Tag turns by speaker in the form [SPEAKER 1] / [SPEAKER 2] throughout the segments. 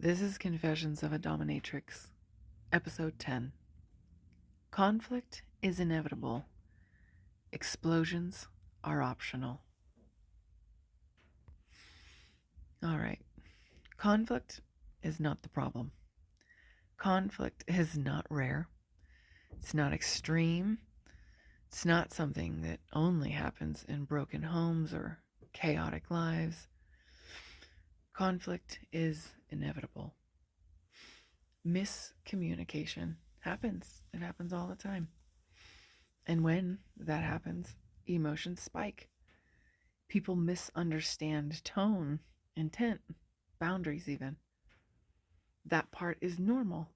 [SPEAKER 1] This is Confessions of a Dominatrix, Episode 10. Conflict is inevitable. Explosions are optional. All right. Conflict is not the problem. Conflict is not rare. It's not extreme. It's not something that only happens in broken homes or chaotic lives. Conflict is inevitable. Miscommunication happens. It happens all the time. And when that happens, emotions spike. People misunderstand tone, intent, boundaries even. That part is normal.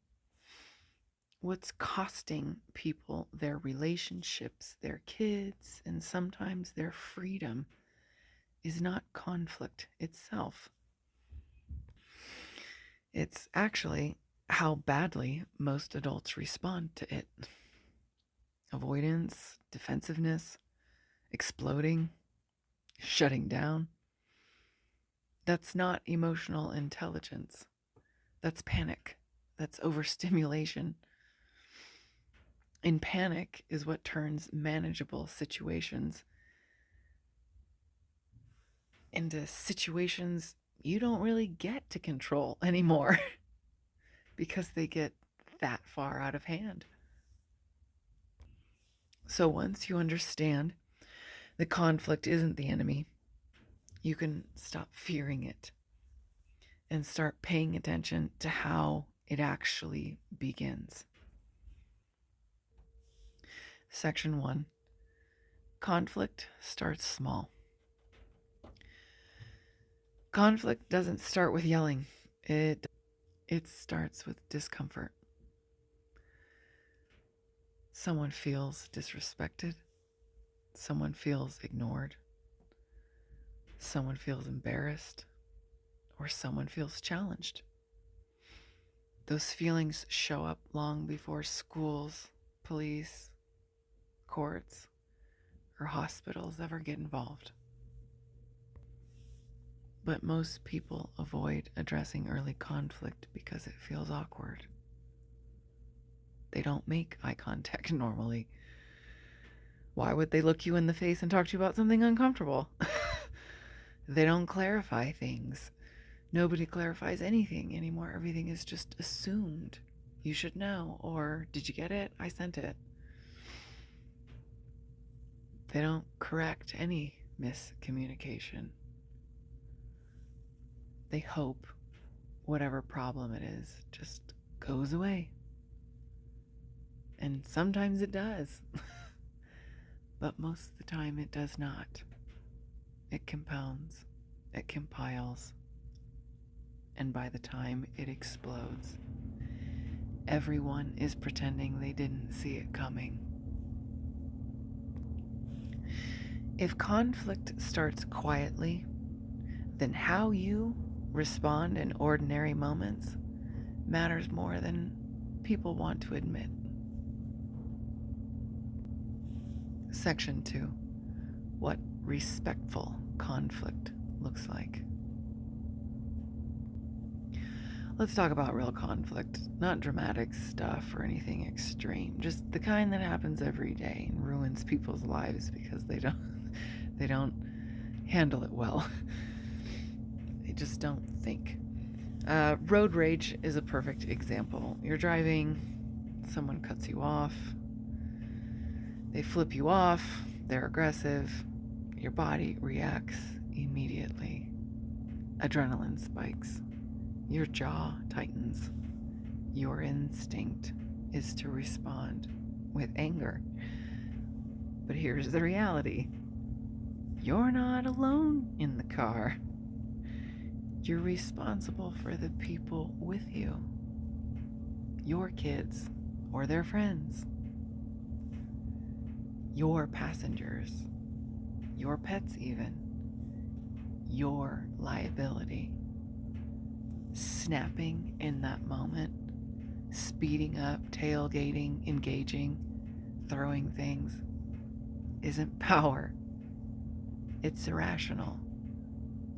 [SPEAKER 1] What's costing people their relationships, their kids, and sometimes their freedom is not conflict itself. It's actually how badly most adults respond to it. Avoidance, defensiveness, exploding, shutting down. That's not emotional intelligence. That's panic. That's overstimulation. And panic is what turns manageable situations into situations you don't really get to control anymore because they get that far out of hand. So once you understand the conflict isn't the enemy, you can stop fearing it and start paying attention to how it actually begins. Section 1. Conflict starts small. Conflict doesn't start with yelling. It starts with discomfort. Someone feels disrespected. Someone feels ignored. Someone feels embarrassed. Or someone feels challenged. Those feelings show up long before schools, police, courts, or hospitals ever get involved. But most people avoid addressing early conflict because it feels awkward. They don't make eye contact normally. Why would they look you in the face and talk to you about something uncomfortable? They don't clarify things. Nobody clarifies anything anymore. Everything is just assumed. You should know, or did you get it? I sent it. They don't correct any miscommunication. They hope whatever problem it is just goes away. And sometimes it does. But most of the time it does not. It compounds. It compiles. And by the time it explodes, everyone is pretending they didn't see it coming. If conflict starts quietly, then how you respond in ordinary moments matters more than people want to admit. Section 2. What respectful conflict looks like. Let's talk about real conflict, not dramatic stuff or anything extreme, just the kind that happens every day and ruins people's lives because they don't handle it well. They just don't think. Road rage is a perfect example. You're driving, someone cuts you off, they flip you off, they're aggressive, your body reacts immediately. Adrenaline spikes. Your jaw tightens. Your instinct is to respond with anger. But here's the reality. You're not alone in the car. You're responsible for the people with you. Your kids or their friends. Your passengers. Your pets even. Your liability. Snapping in that moment, speeding up, tailgating, engaging, throwing things, isn't power. It's irrational.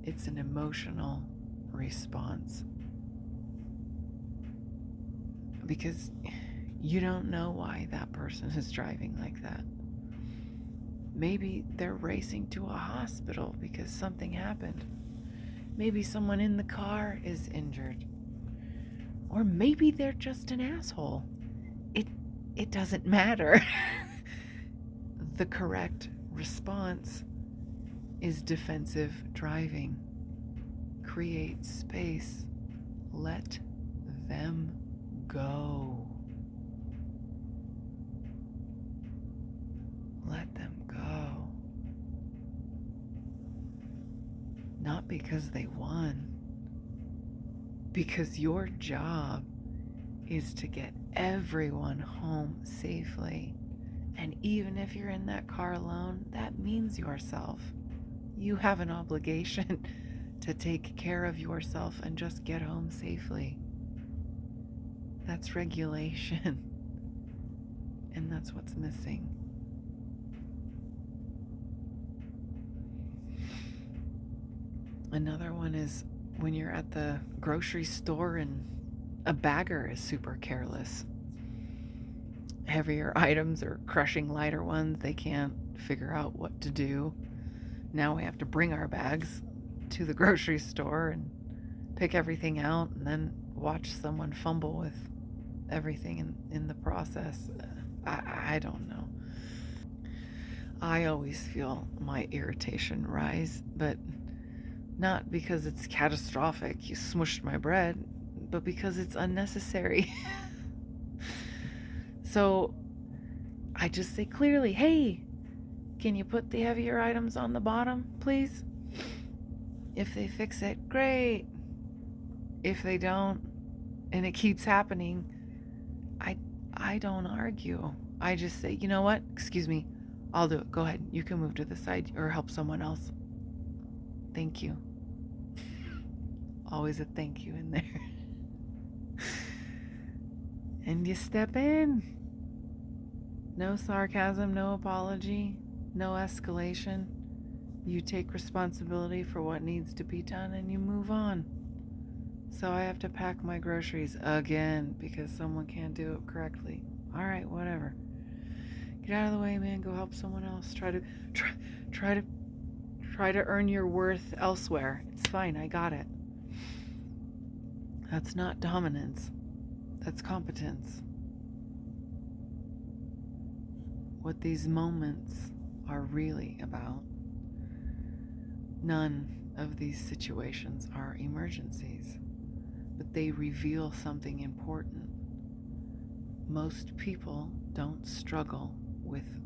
[SPEAKER 1] It's an emotional response. because you don't know why that person is driving like that. Maybe they're racing to a hospital because something happened. Maybe someone in the car is injured. Or maybe they're just an asshole. It doesn't matter. The correct response is defensive driving. Create space. Let them go. Let them go. Not because they won. Because your job is to get everyone home safely. And even if you're in that car alone, that means yourself. You have an obligation to take care of yourself and just get home safely. That's regulation. And that's what's missing. Another one is when you're at the grocery store and a bagger is super careless. Heavier items are crushing lighter ones. They can't figure out what to do. Now we have to bring our bags to the grocery store and pick everything out and then watch someone fumble with everything in the process. I don't know. I always feel my irritation rise, but not because it's catastrophic, you smushed my bread, but because it's unnecessary. So I just say clearly, hey, can you put the heavier items on the bottom, please? If they fix it, great. If they don't, and it keeps happening, I don't argue. I just say, you know what? Excuse me. I'll do it. Go ahead. You can move to the side or help someone else. Thank you. Always a thank you in there. And you step in. No sarcasm, no apology, no escalation. You take responsibility for what needs to be done and you move on. So I have to pack my groceries again because someone can't do it correctly. All right, whatever. Get out of the way, man. Go help someone else. Try to earn your worth elsewhere. It's fine. I got it. That's not dominance. That's competence. What these moments are really about. None of these situations are emergencies, but they reveal something important. Most people don't struggle with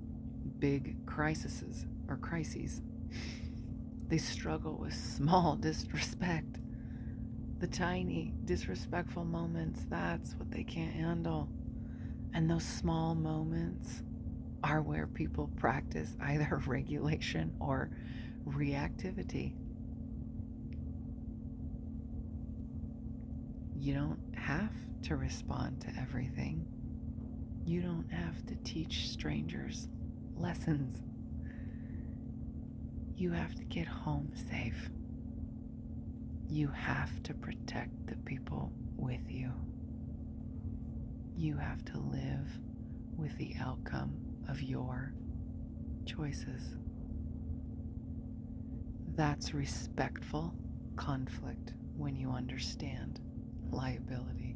[SPEAKER 1] big crises. They struggle with small disrespect. The tiny disrespectful moments, that's what they can't handle. And those small moments are where people practice either regulation or reactivity. You don't have to respond to everything. You don't have to teach strangers lessons. You have to get home safe. You have to protect the people with you. You have to live with the outcome of your choices. That's respectful conflict when you understand liability.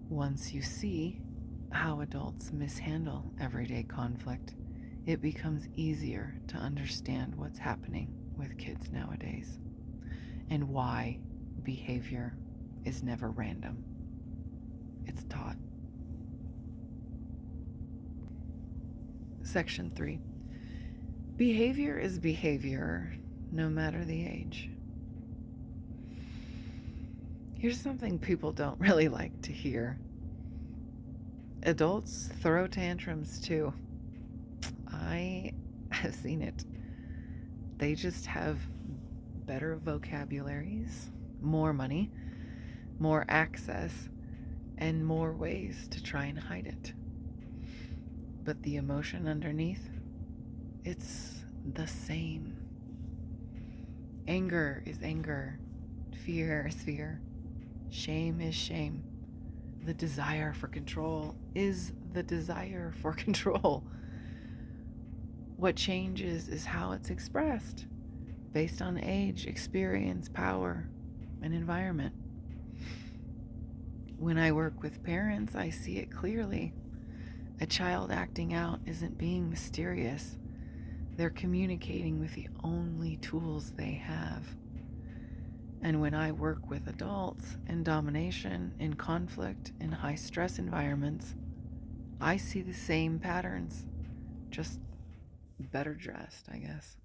[SPEAKER 1] Once you see how adults mishandle everyday conflict, it becomes easier to understand what's happening with kids nowadays and why behavior is never random. It's taught. Section 3. Behavior is behavior, no matter the age. Here's something people don't really like to hear. Adults throw tantrums too. I have seen it. They just have better vocabularies, more money, more access, and more ways to try and hide it. But the emotion underneath, it's the same. Anger is anger. Fear is fear. Shame is shame. The desire for control is the desire for control. What changes is how it's expressed based on age, experience, power, and environment. When I work with parents, I see it clearly. A child acting out isn't being mysterious. They're communicating with the only tools they have. And when I work with adults in domination, in conflict, in high stress environments, I see the same patterns, just better dressed, I guess.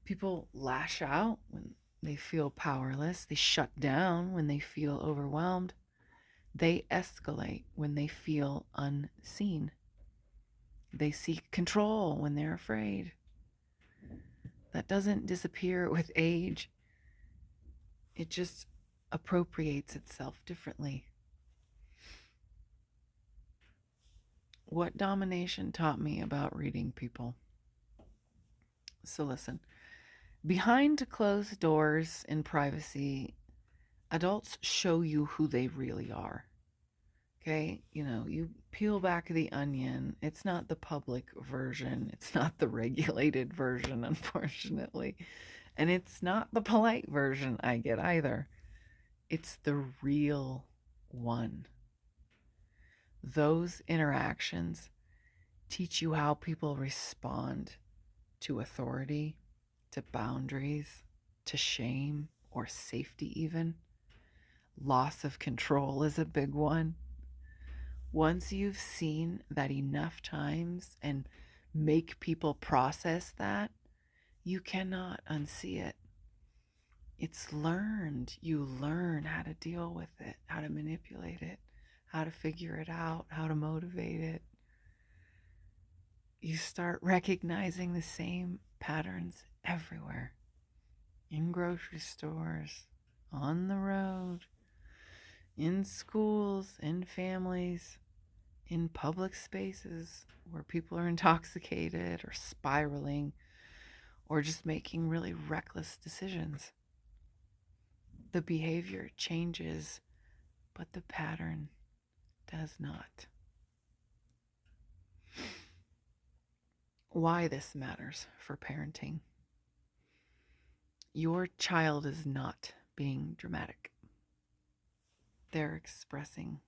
[SPEAKER 1] People lash out when they feel powerless. They shut down when they feel overwhelmed. They escalate when they feel unseen. They seek control when they're afraid. That doesn't disappear with age. It just appropriates itself differently. What domination taught me about reading people. So listen, behind closed doors in privacy, adults show you who they really are. Okay, you peel back the onion. It's not the public version. It's not the regulated version, unfortunately. And it's not the polite version I get either. It's the real one. Those interactions teach you how people respond to authority, to boundaries, to shame or safety, even. Loss of control is a big one. Once you've seen that enough times and make people process that, you cannot unsee it. It's learned. You learn how to deal with it, how to manipulate it, how to figure it out, how to motivate it. You start recognizing the same patterns everywhere. In grocery stores, on the road, in schools, in families, in public spaces where people are intoxicated or spiraling or just making really reckless decisions. The behavior changes, but the pattern does not. Why this matters for parenting. Your child is not being dramatic. They're expressing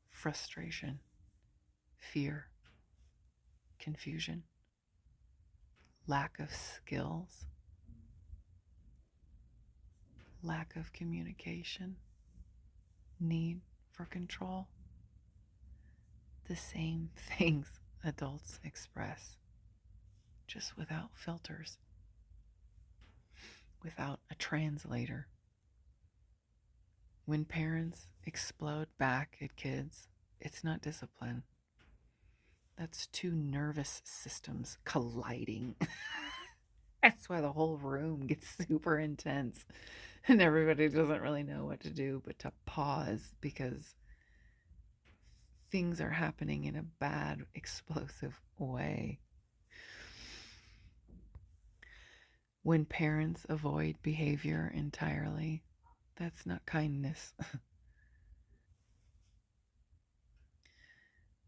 [SPEAKER 1] frustration, fear, confusion, lack of skills, lack of communication, need for control. The same things adults express, just without filters, without a translator. When parents explode back at kids, it's not discipline. That's two nervous systems colliding. That's why the whole room gets super intense and everybody doesn't really know what to do but to pause because things are happening in a bad, explosive way. When parents avoid behavior entirely, that's not kindness.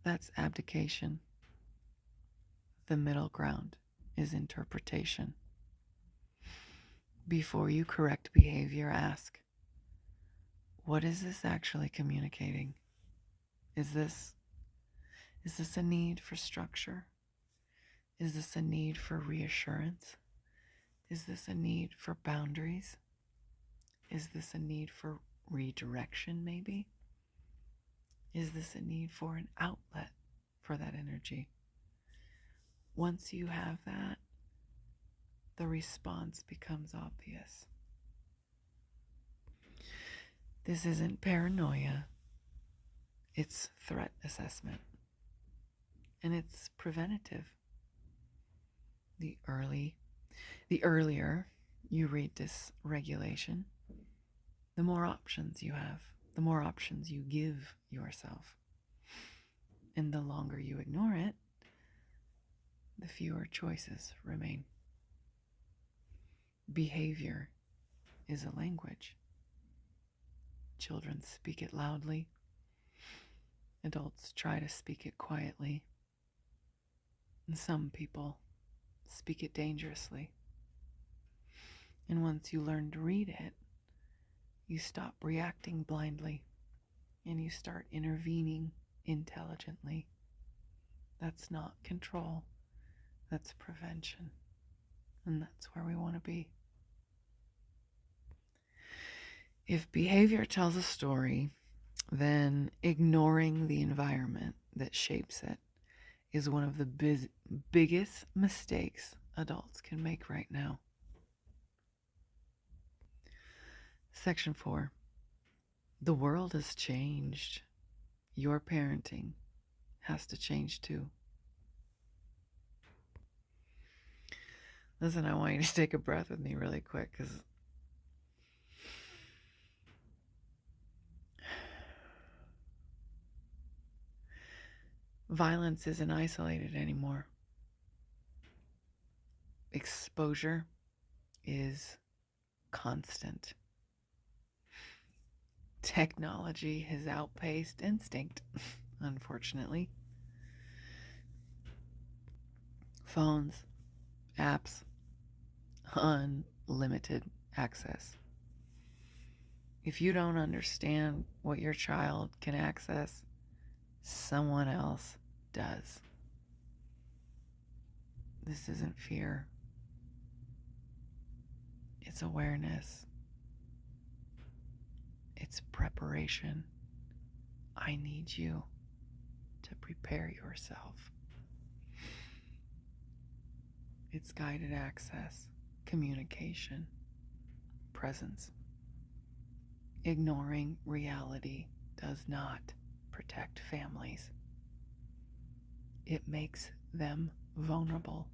[SPEAKER 1] That's abdication. The middle ground is interpretation. Before you correct behavior, ask, what is this actually communicating? Is this a need for structure? Is this a need for reassurance? Is this a need for boundaries? Is this a need for redirection, maybe? Is this a need for an outlet for that energy? Once you have that, the response becomes obvious. This isn't paranoia. It's threat assessment. And it's preventative. The earlier you read this regulation, the more options you have, the more options you give yourself. And the longer you ignore it, the fewer choices remain. Behavior is a language. Children speak it loudly. Adults try to speak it quietly. And some people speak it dangerously. And once you learn to read it, you stop reacting blindly and you start intervening intelligently. That's not control, that's prevention. And that's where we want to be. If behavior tells a story, then ignoring the environment that shapes it is one of the biggest mistakes adults can make right now. Section 4. The world has changed. Your parenting has to change too. Listen, I want you to take a breath with me really quick, because violence isn't isolated anymore. Exposure is constant. Technology has outpaced instinct, unfortunately. Phones, apps, unlimited access. If you don't understand what your child can access, someone else does. This isn't fear. It's awareness. It's preparation. I need you to prepare yourself. It's guided access, communication, presence. Ignoring reality does not protect families. It makes them vulnerable.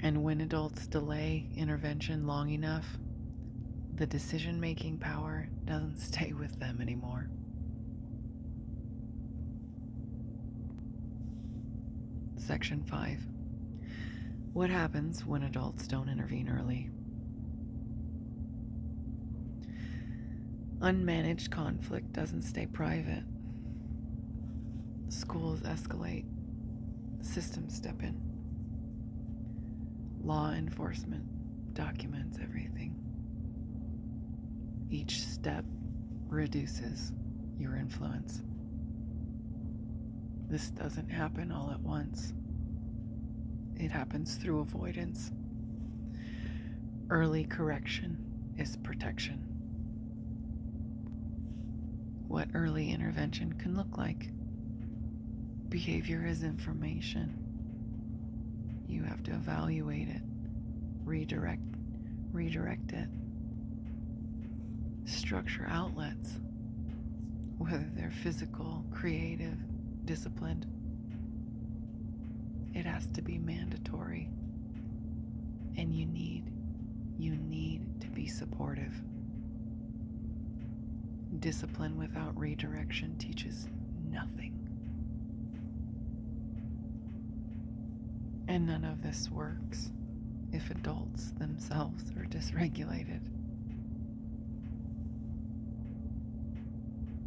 [SPEAKER 1] And when adults delay intervention long enough, the decision-making power doesn't stay with them anymore. Section 5. What happens when adults don't intervene early? Unmanaged conflict doesn't stay private. Schools escalate. Systems step in. Law enforcement documents everything. Each step reduces your influence. This doesn't happen all at once. It happens through avoidance. Early correction is protection. What early intervention can look like? Behavior is information. You have to evaluate it, redirect it. Structure outlets, whether they're physical, creative, disciplined. It has to be mandatory. And you need to be supportive. Discipline without redirection teaches nothing. And none of this works if adults themselves are dysregulated.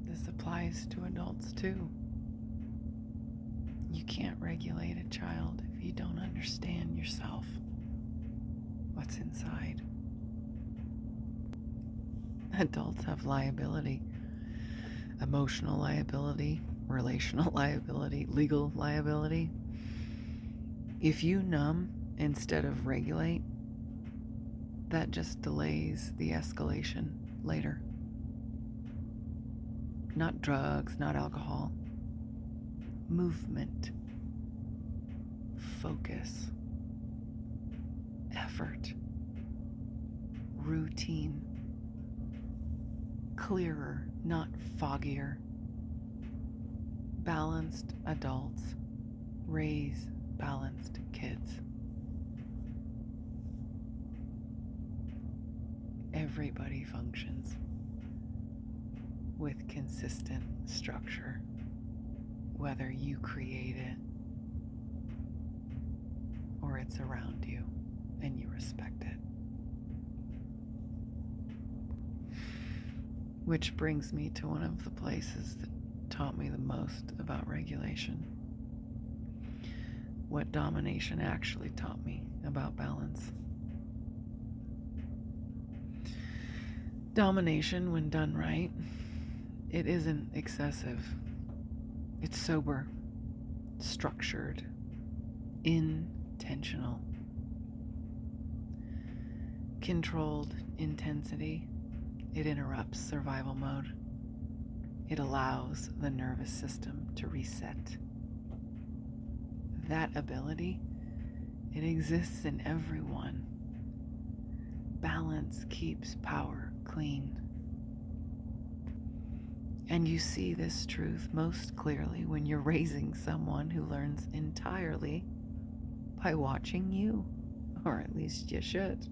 [SPEAKER 1] This applies to adults too. You can't regulate a child if you don't understand yourself, what's inside. Adults have liability, emotional liability, relational liability, legal liability. If you numb instead of regulate, that just delays the escalation later. Not drugs, not alcohol. Movement, focus, effort, routine, clearer, not foggier. Balanced adults raise balanced kids. Everybody functions with consistent structure, whether you create it or it's around you and you respect it. Which brings me to one of the places that taught me the most about regulation. What domination actually taught me about balance. Domination, when done right, it isn't excessive. It's sober, structured, intentional. Controlled intensity, it interrupts survival mode. It allows the nervous system to reset. That ability, it exists in everyone. Balance keeps power clean. And you see this truth most clearly when you're raising someone who learns entirely by watching you, or at least you should.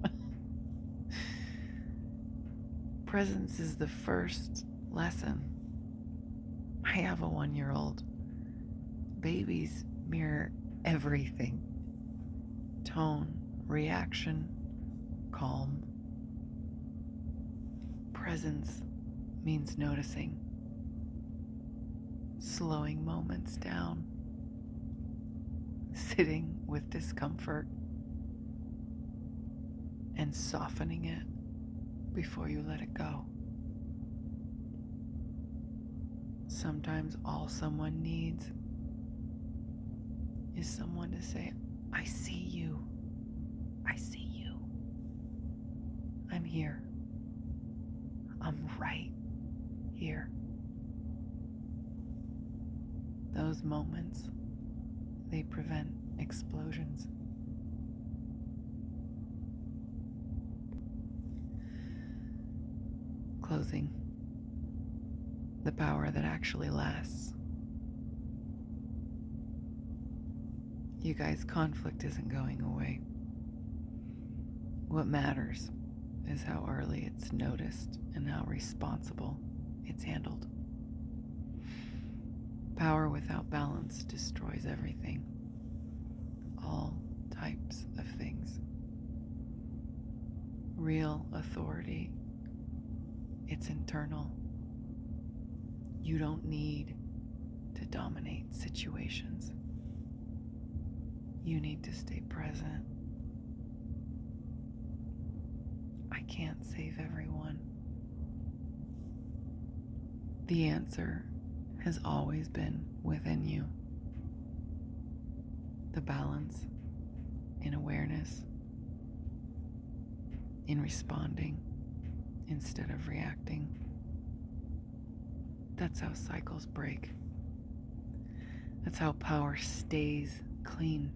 [SPEAKER 1] Presence is the first lesson. I have a 1-year-old. Babies mirror everything. Tone, reaction, calm. Presence means noticing, slowing moments down, sitting with discomfort, and softening it before you let it go. Sometimes all someone needs is someone to say, I see you. I see you. I'm here. I'm right here. Those moments, they prevent explosions. Closing. The power that actually lasts. You guys, conflict isn't going away. What matters is how early it's noticed and how responsible it's handled. Power without balance destroys everything. All types of things. Real authority, it's internal. You don't need to dominate situations. You need to stay present. I can't save everyone. The answer has always been within you. The balance in awareness, in responding instead of reacting. That's how cycles break. That's how power stays clean.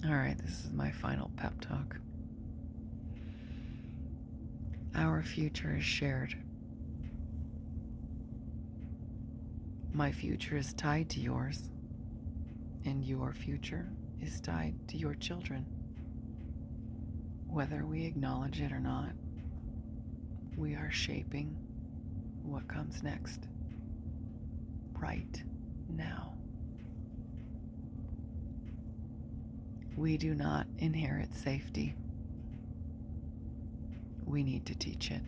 [SPEAKER 1] All right, this is my final pep talk. Our future is shared. My future is tied to yours, and your future is tied to your children. Whether we acknowledge it or not, we are shaping what comes next, right now. We do not inherit safety. We need to teach it.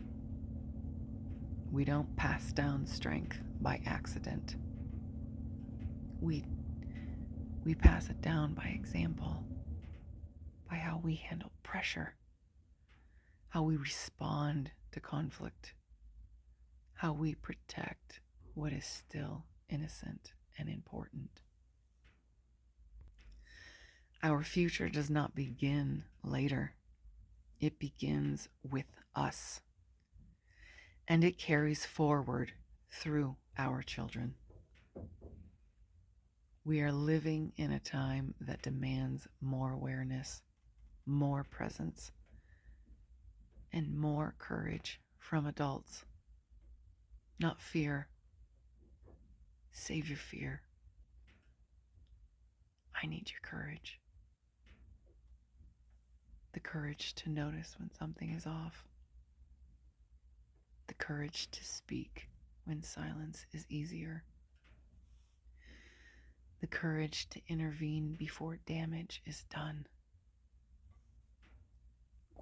[SPEAKER 1] We don't pass down strength by accident. We pass it down by example, by how we handle pressure, how we respond to conflict, how we protect what is still innocent and important. Our future does not begin later. It begins with us. And it carries forward through our children. We are living in a time that demands more awareness, more presence, and more courage from adults. Not fear. Save your fear. I need your courage. The courage to notice when something is off. The courage to speak when silence is easier. The courage to intervene before damage is done.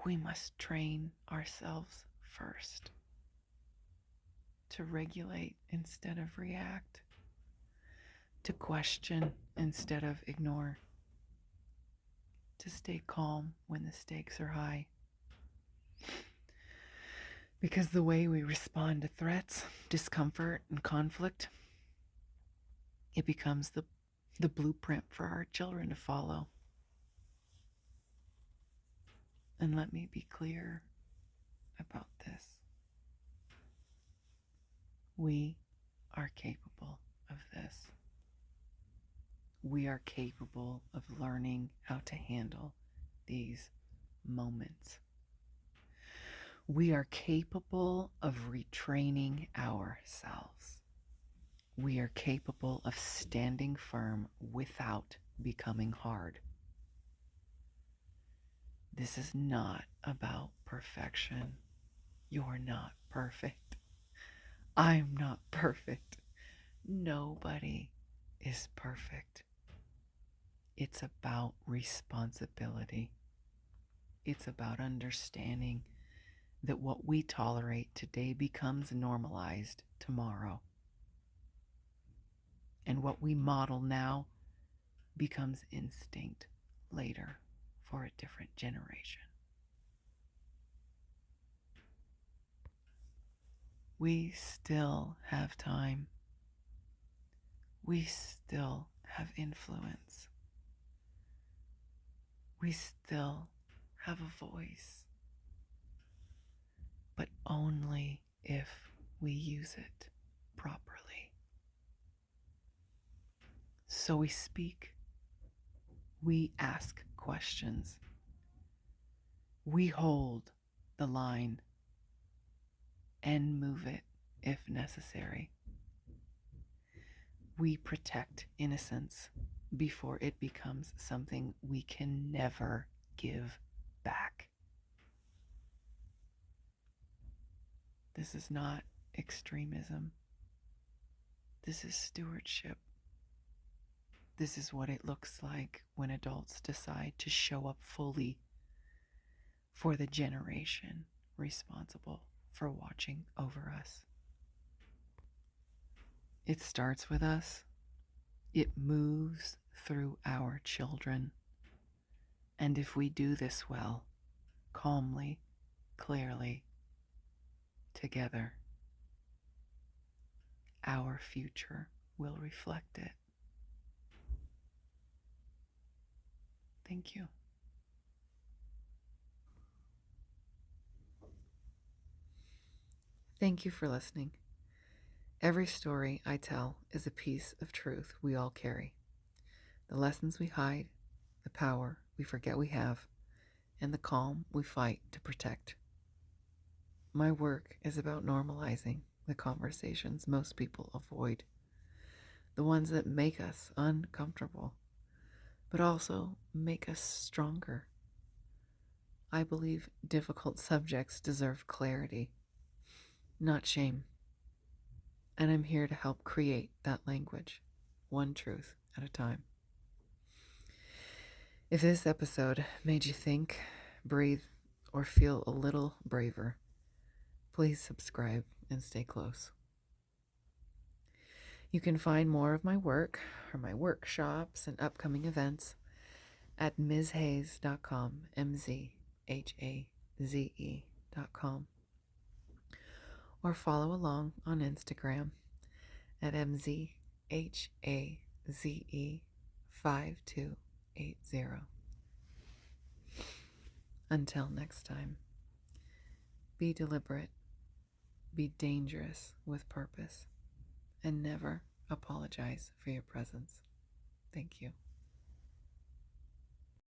[SPEAKER 1] we must train ourselves first to regulate instead of react, to question instead of ignore, to stay calm when the stakes are high. Because the way we respond to threats, discomfort, and conflict, it becomes the blueprint for our children to follow. And let me be clear about this. We are capable of this. We are capable of learning how to handle these moments. We are capable of retraining ourselves. We are capable of standing firm without becoming hard. This is not about perfection. You're not perfect. I'm not perfect. Nobody is perfect. It's about responsibility. It's about understanding that what we tolerate today becomes normalized tomorrow. And what we model now becomes instinct later for a different generation. We still have time. We still have influence. We still have a voice, but only if we use it properly. So we speak, we ask questions, we hold the line and move it if necessary. We protect innocence before it becomes something we can never give back. This is not extremism. This is stewardship. This is what it looks like when adults decide to show up fully for the generation responsible for watching over us. It starts with us. It moves through our children. And if we do this well, calmly, clearly, together, our future will reflect it. Thank you. Thank you for listening. Every story I tell is a piece of truth we all carry. The lessons we hide, the power we forget we have, and the calm we fight to protect. My work is about normalizing the conversations most people avoid, the ones that make us uncomfortable, but also make us stronger. I believe difficult subjects deserve clarity, not shame. And I'm here to help create that language, one truth at a time. If this episode made you think, breathe, or feel a little braver, please subscribe and stay close. You can find more of my work or my workshops and upcoming events at mzhaze.com, mzhaze.com, or follow along on Instagram at mzhaze5280. Until next time, be deliberate, be dangerous with purpose, and never apologize for your presence. Thank you.